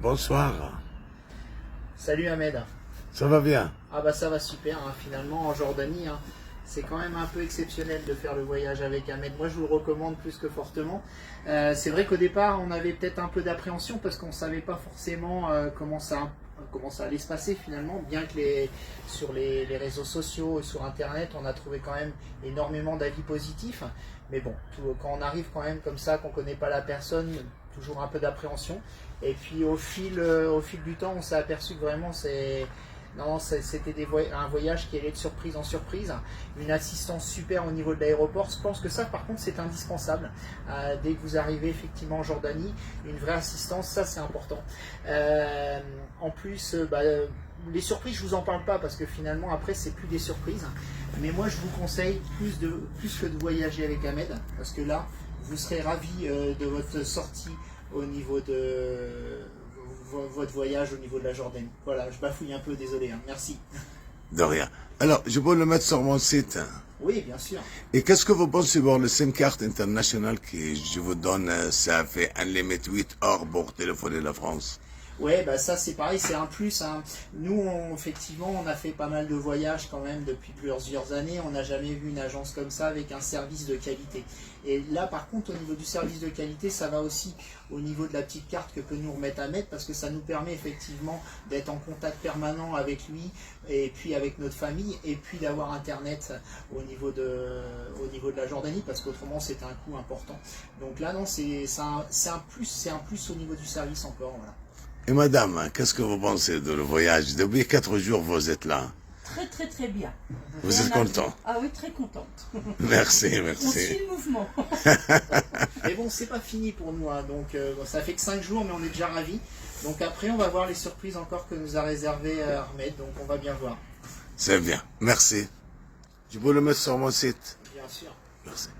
Bonsoir. Salut Ahmed. Ça va bien? Ah bah ça va super, hein. Finalement en Jordanie, hein, c'est quand même un peu exceptionnel de faire le voyage avec Ahmed. Moi je vous le recommande plus que fortement. C'est vrai qu'au départ on avait peut-être un peu d'appréhension parce qu'on ne savait pas forcément comment ça allait se passer finalement, bien que sur les réseaux sociaux et sur internet on a trouvé quand même énormément d'avis positifs. Mais bon, quand on arrive quand même comme ça, qu'on ne connaît pas la personne, toujours un peu d'appréhension. Et puis au fil du temps on s'est aperçu que vraiment c'était un voyage qui allait de surprise en surprise, une assistance super au niveau de l'aéroport. Je pense que ça par contre c'est indispensable. Dès que vous arrivez effectivement en Jordanie, une vraie assistance, ça c'est important. En plus, les surprises je vous en parle pas parce que finalement après c'est plus des surprises. Mais moi je vous conseille plus que de voyager avec Ahmed, parce que là vous serez ravis de votre sortie au niveau de votre voyage au niveau de la Jordanie. Voilà, je bafouille un peu, désolé, hein. Merci. De rien. Alors, je peux le mettre sur mon site. Oui, bien sûr. Et qu'est-ce que vous pensez pour le SIM card international que je vous donne? Ça fait un limit 8 heures pour téléphoner la France. Ouais, bah ça c'est pareil, c'est un plus, hein. Nous, effectivement, on a fait pas mal de voyages quand même depuis plusieurs années. On n'a jamais vu une agence comme ça avec un service de qualité. Et là, par contre, au niveau du service de qualité, ça va aussi au niveau de la petite carte que peut nous remettre Ahmed, parce que ça nous permet effectivement d'être en contact permanent avec lui et puis avec notre famille, et puis d'avoir Internet au niveau de la Jordanie, parce qu'autrement c'est un coût important. Donc là, non, c'est un plus au niveau du service encore, voilà. Et madame, qu'est-ce que vous pensez de le voyage? Depuis 4 jours, vous êtes là. Très très très bien. Vous êtes content? Ah oui, très contente. Merci, On merci. suit le mouvement. Mais bon, c'est pas fini pour nous, hein. Donc ça fait que 5 jours, mais on est déjà ravis. Donc après, on va voir les surprises encore que nous a réservé Ahmed, donc on va bien voir. C'est bien. Merci. Je peux le mettre sur mon site? Bien sûr. Merci.